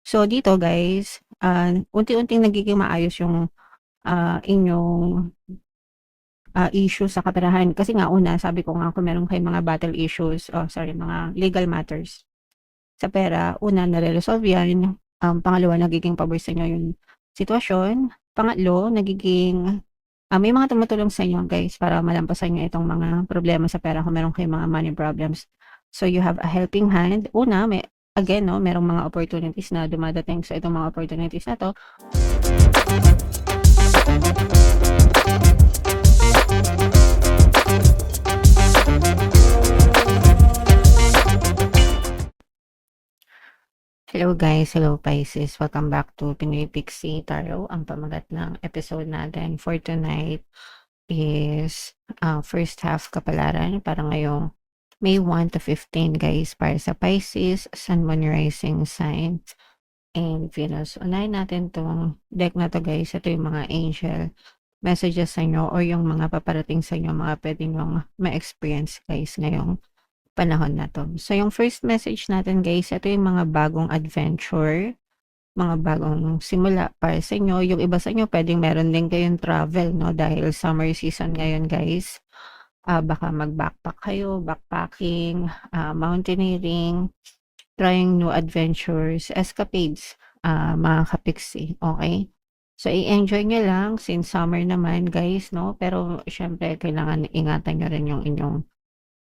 So dito guys, unti-unting nagiging maayos yung, inyong, issue sa kaperahan. Kasi nga una sabi ko nga kung meron kayong mga battle issues, mga legal matters sa pera, una nare-resolve yan, pangalawa nagiging pabor sa inyo yung sitwasyon, pangatlo nagiging, may mga tumutulong sa inyo guys para malampasan niyo itong mga problema sa pera kung meron kayong mga money problems. So you have a helping hand. Una, again 'no, merong mga opportunities na dumadating. So itong mga opportunities na 'to. Hello guys, hello Pisces. Welcome back to Pinoy Pixie Tarot. Ang pamagat ng episode natin for tonight is first half kapalaran para ngayong May 1 to 15 guys para sa Pisces, Sun, Moon, Rising sign and Venus. Unahin natin tong deck na to guys. Ito yung mga angel messages sa inyo or yung mga paparating sa inyo, mga pwede nyong ma-experience guys ngayong panahon na to. So yung first message natin guys, ito yung mga bagong adventure, mga bagong simula para sa inyo. Yung iba sa inyo pwedeng meron din kayong travel no dahil summer season ngayon guys. Baka mag-backpack kayo, backpacking, mountaineering, trying new adventures, escapades, mga kapiksi, okay? So, i-enjoy nyo lang since summer naman guys, no? Pero syempre, kailangan ingatan nyo rin yung inyong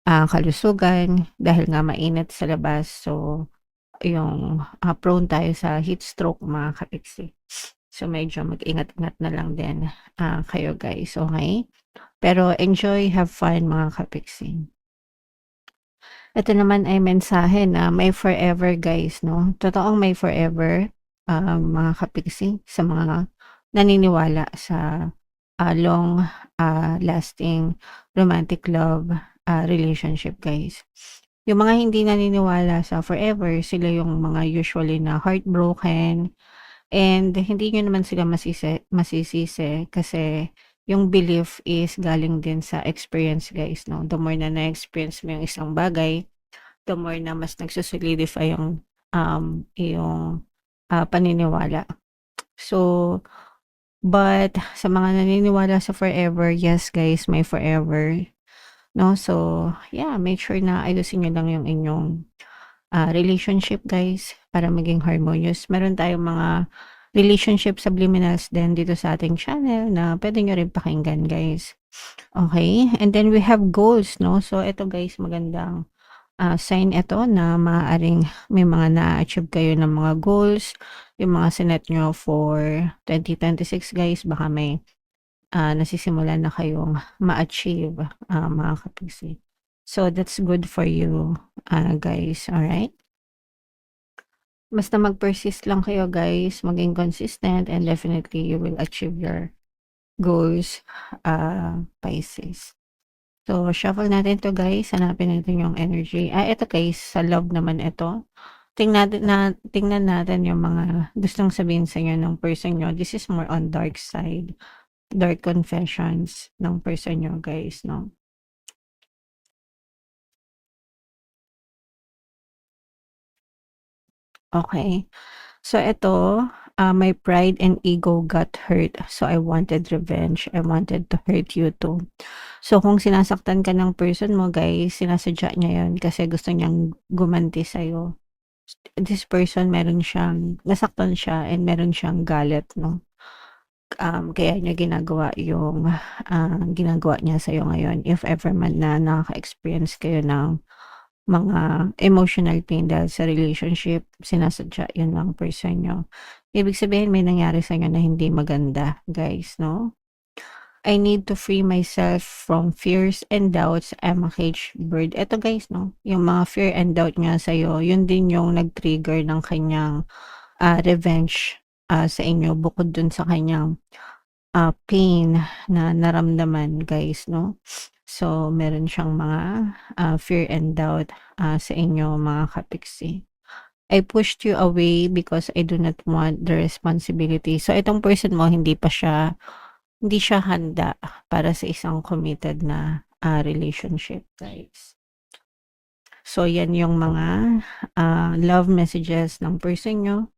kalusugan dahil nga mainit sa labas. So, yung prone tayo sa heat stroke mga kapiksi. So, medyo mag-ingat-ingat na lang din kayo guys, okay? Pero enjoy, have fun mga kapiksi. Ito naman ay mensahe na may forever guys, no? Totoong may forever, mga kapiksi, sa mga naniniwala sa long lasting romantic love relationship guys. Yung mga hindi naniniwala sa forever, sila yung mga usually na heartbroken and hindi nyo naman sila masisisi kasi yung belief is galing din sa experience guys, no? The more na na-experience mo yung isang bagay, the more na mas nagsusolidify yung iyong paniniwala. So, but sa mga naniniwala sa forever, yes guys, may forever, no? So, yeah, make sure na ayusin nyo lang yung inyong relationship guys para maging harmonious. Meron tayong mga relationship subliminals din dito sa ating channel na pwede nyo rin pakinggan guys. Okay, and then we have goals, no? So, ito guys, magandang sign ito na maaaring may mga na-achieve kayo ng mga goals, yung mga sinet nyo for 2026 guys, baka may nasisimulan na kayong ma-achieve mga kapisi. So, that's good for you guys, alright? Basta mag-persist lang kayo guys, maging consistent and definitely you will achieve your goals, Pisces. So, shuffle natin to guys, hanapin natin yung energy. Ito guys, sa love naman ito. Tingnan natin yung mga gustong sabihin sa inyo ng person nyo. This is more on dark side, dark confessions ng person nyo guys, no? Okay. So ito, my pride and ego got hurt. So I wanted revenge. I wanted to hurt you too. So kung sinasaktan ka ng person mo guys, sinasadya niya yun kasi gusto niyang gumanti sa'yo. This person meron siyang, nasaktan siya and meron siyang galit, no? Kaya niya ginagawa yung ginagawa niya sa'yo ngayon. If ever man na nakaka-experience kayo ng mga emotional pain dahil sa relationship, sinasadya yun ng person nyo. Ibig sabihin may nangyari sa inyo na hindi maganda, guys, no? I need to free myself from fears and doubts. I'm a caged bird. Eto guys, no? Yung mga fear and doubt niya sa'yo, yun din yung nag-trigger ng kanyang revenge sa inyo bukod dun sa kanyang pain na naramdaman guys, no? So, meron siyang mga fear and doubt sa inyo mga kapiksi. I pushed you away because I do not want the responsibility. So, itong person mo, hindi siya handa para sa isang committed na relationship, guys. So, yan yung mga love messages ng person nyo.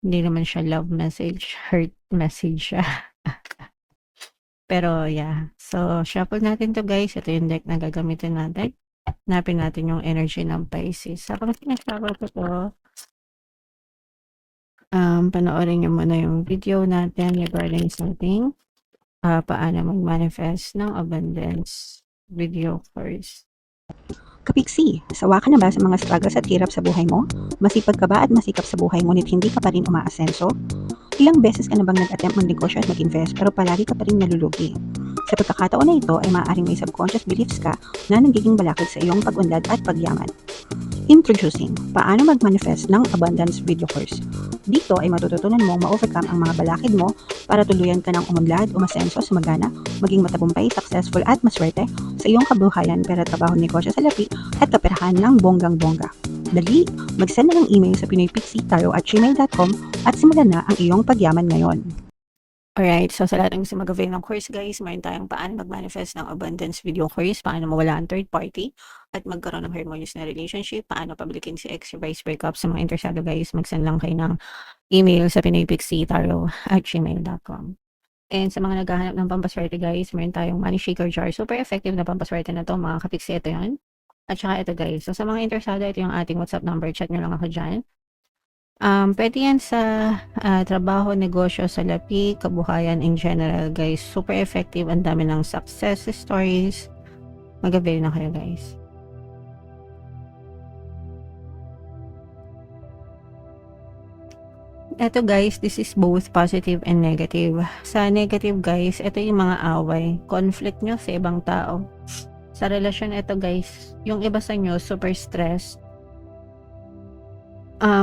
Hindi naman siya love message, hurt message siya. Pero yeah, so shuffle natin 'to guys, ito yung deck na gagamitin natin. Hanapin natin yung energy ng Pisces. Habang sina-shuffle ko 'to, panoorin niyo muna yung video natin regarding sa ating, paano mag-manifest ng abundance video course. Kapiksi, sawa ka na ba sa mga struggles at hirap sa buhay mo? Masipag ka ba at masikap sa buhay ngunit hindi ka pa rin umaasenso? Ilang beses ka na bang nag-attempt magnegosyo at mag-invest pero palagi ka pa rin nalulugi? Sa pagkakataon na ito ay maaaring may subconscious beliefs ka na nagiging balakid sa iyong pag-unlad at pagyaman. Introducing, paano mag-manifest ng abundance video course. Dito ay matututunan mong ma-overcome ang mga balakid mo para tuluyan ka ng umunlad, umasenso, sumagana, maging matagumpay, successful at maswerte sa iyong kabuhayan, pera, trabaho, negosyo sa lapi at kaperahan ng bonggang-bongga. Dali, mag-send na ng email sa pinoypixie@gmail.com at simulan na ang iyong pagyaman ngayon. Alright, so sa lahat ng gusto mag-avail ng course guys, mayroon tayong paano mag-manifest ng abundance video course, paano mawala ang third party, at magkaroon ng harmonious na relationship, paano pabilikin si ex, reverse breakup. Sa mga interesado guys, mag-send lang kayo ng email sa pinoypixie@gmail.com. And sa mga naghahanap ng pampaswerte guys, mayroon tayong money shaker jar. Super effective na pampaswerte na to mga kapiksi, ito yan. At saka ito guys, so sa mga interesado, ito yung ating WhatsApp number, chat nyo lang ako dyan. Pwede yan sa trabaho, negosyo, salapi, kabuhayan in general guys. Super effective, ang dami ng success stories. Mag-avail na kayo guys. Ito guys, this is both positive and negative. Sa negative guys, ito yung mga away, conflict nyo sa ibang tao. Sa relasyon ito guys, yung iba sa nyo super stressed.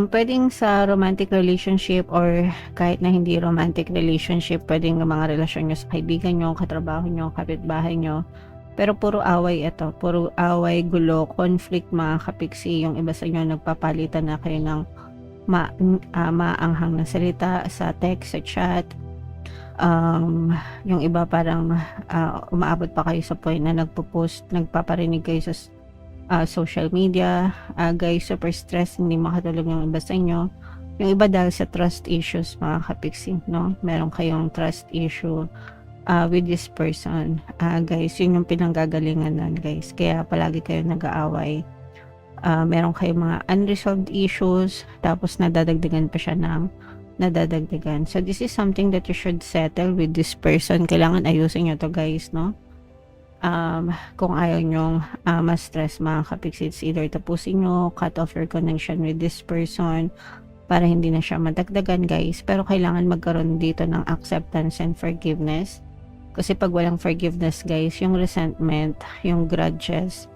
Pwedeng sa romantic relationship or kahit na hindi romantic relationship, pwedeng mga relasyon nyo sa kaibigan nyo, katrabaho nyo, kapitbahay nyo. Pero puro away ito, puro away, gulo, conflict mga kapiksi. Yung iba sa inyo nagpapalitan na kayo ng maanghang na salita sa text, sa chat. Yung iba parang umaabot pa kayo sa point na nagpo-post, nagpaparinig kayo sa social media. Guys, super stress, hindi makatulog yung iba sa inyo. Yung iba dahil sa trust issues mga kapiksi, no? Meron kayong trust issue with this person. Guys, yun yung pinanggagalingan nun guys. Kaya palagi kayo nag-aaway. Meron kayong mga unresolved issues, tapos nadadagdagan pa siya ng nadadagdagan. So this is something that you should settle with this person. Kailangan ayusin nyo to guys, no? Kung ayaw nyong ma-stress mga kapiksi, it's either tapusin nyo, cut off your connection with this person para hindi na siya madagdagan guys. Pero kailangan magkaroon dito ng acceptance and forgiveness. Kasi pag walang forgiveness guys, yung resentment, yung grudges,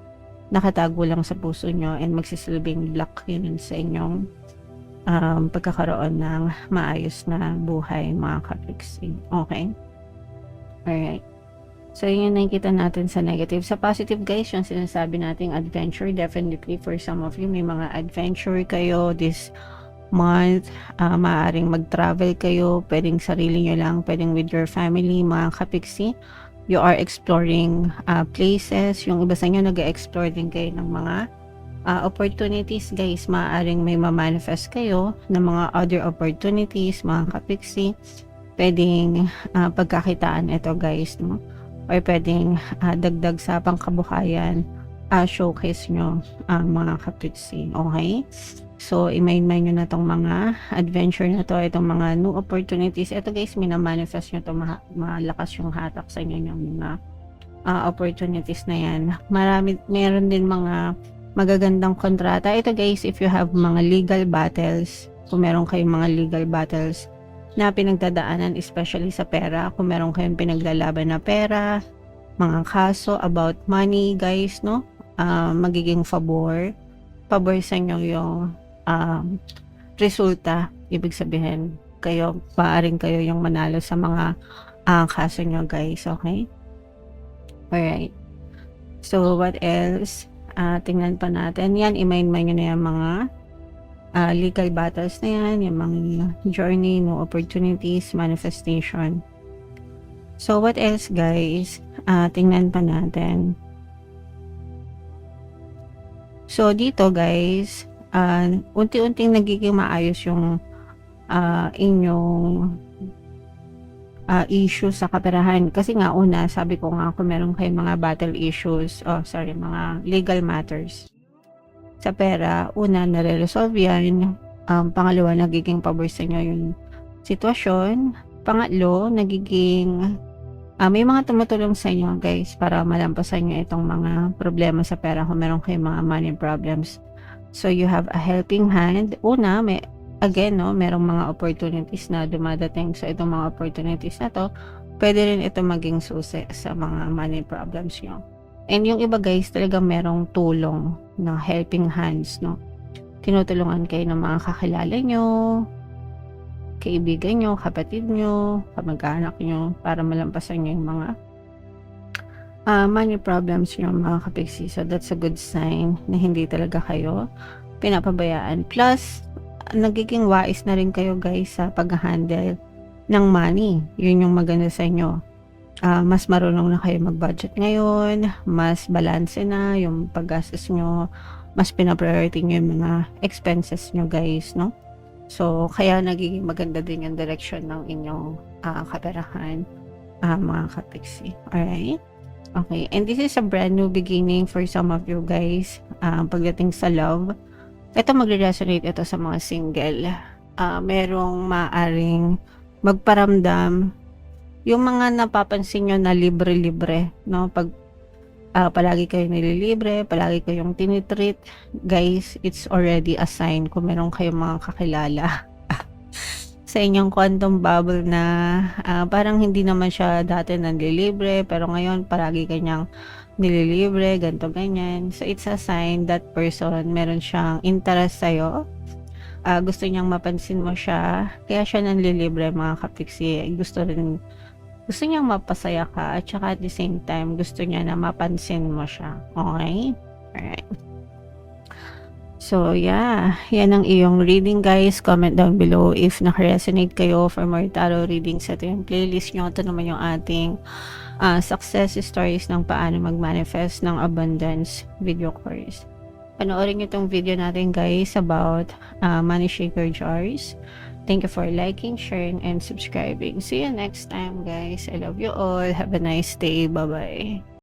nakatago lang sa puso nyo and magsisilbing block yun sa inyong pagkakaroon ng maayos na buhay mga kapiksi. Okay? Alright. So, yun yung nakikita natin sa negative. Sa positive guys, yung sinasabi nating adventure, definitely for some of you, may mga adventure kayo this month. Maaaring mag-travel kayo, pwedeng sarili nyo lang, pwedeng with your family, mga kapiksi. You are exploring places. Yung iba sa inyo, nag-explore din kayo ng mga opportunities guys. Maaaring may ma-manifest kayo ng mga other opportunities, mga kapiksi. Pwedeng pagkakitaan ito guys, no? Or pwedeng dagdag sa pangkabuhayan, showcase nyo ang mga kapiksi. Okay? So, i-mind nyo na tong mga adventure na to, itong mga new opportunities. Ito guys, minamanifest nyo to, malakas yung hatak sa inyo yung mga opportunities na yan. Meron din mga magagandang kontrata. Ito guys, if you have mga legal battles, kung meron kayong mga legal battles na pinagdadaanan, especially sa pera, kung meron kayong pinaglalaban na pera, mga kaso about money guys, no? Magiging pabor sa inyo yung resulta. Ibig sabihin, maaring kayo yung manalo sa mga kaso nyo guys. Okay? Alright. So, what else? Tingnan pa natin. Yan, i-mind nyo na yung mga legal battles na yan, yung mga journey, no opportunities, manifestation. So, what else guys? Tingnan pa natin. So, dito guys, unti-unting nagiging maayos yung inyong issue sa kaperahan. Kasi nga una, sabi ko nga kung meron kayong mga battle issues, mga legal matters sa pera, una, nare-resolve yan. Pangalawa, nagiging pabor sa inyo yung sitwasyon. Pangatlo, nagiging may mga tumutulong sa inyo guys para malampasan nyo itong mga problema sa pera kung meron kayong mga money problems. So you have a helping hand. Una, merong mga opportunities na dumadating. So itong mga opportunities na to, pwede rin ito maging susi sa mga money problems nyo. And yung iba guys, talagang merong tulong na helping hands, no? Tinutulungan kayo ng mga kakilala nyo, kaibigan nyo, kapatid nyo, kamag-anak nyo, para malampasan nyo yung mga money problems nyo, mga kapiksi. So that's a good sign na hindi talaga kayo pinapabayaan. Plus, nagiging wais na rin kayo guys sa pag-handle ng money. Yun yung maganda sa inyo. Mas marunong na kayo mag-budget ngayon, mas balanse na yung paggastos nyo, mas pina-priority nyo yung mga expenses nyo guys, no? So, kaya nagiging maganda din yung direction ng inyong kaperahan, mga kapiksi. Alright? Okay, and this is a brand new beginning for some of you guys. Pagdating sa love, ito magre-resonate ito sa mga single. Merong maaring magparamdam yung mga napapansin nyo na libre-libre, no? Pag palagi kayo nililibre, palagi kayong tinitreat, guys, it's already a sign kung meron kayong mga kakilala sa inyong quantum bubble na parang hindi naman siya dati nanlilibre, pero ngayon palagi kanyang nililibre, ganto ganyan. So it's a sign that person meron siyang interest sa'yo. Gusto niyang mapansin mo siya, kaya siya nanlilibre, mga kapiksi. Gusto niyang mapasaya ka, at saka at the same time, gusto niya na mapansin mo siya. Okay? Alright. So, yeah. Yan ang iyong reading, guys. Comment down below if naka-resonate kayo for more tarot readings. Ito yung playlist nyo. Ito naman yung ating success stories ng paano mag-manifest ng abundance video course. Panoorin nyo itong video natin, guys, about money shaker jars. Thank you for liking, sharing, and subscribing. See you next time, guys. I love you all. Have a nice day. Bye-bye.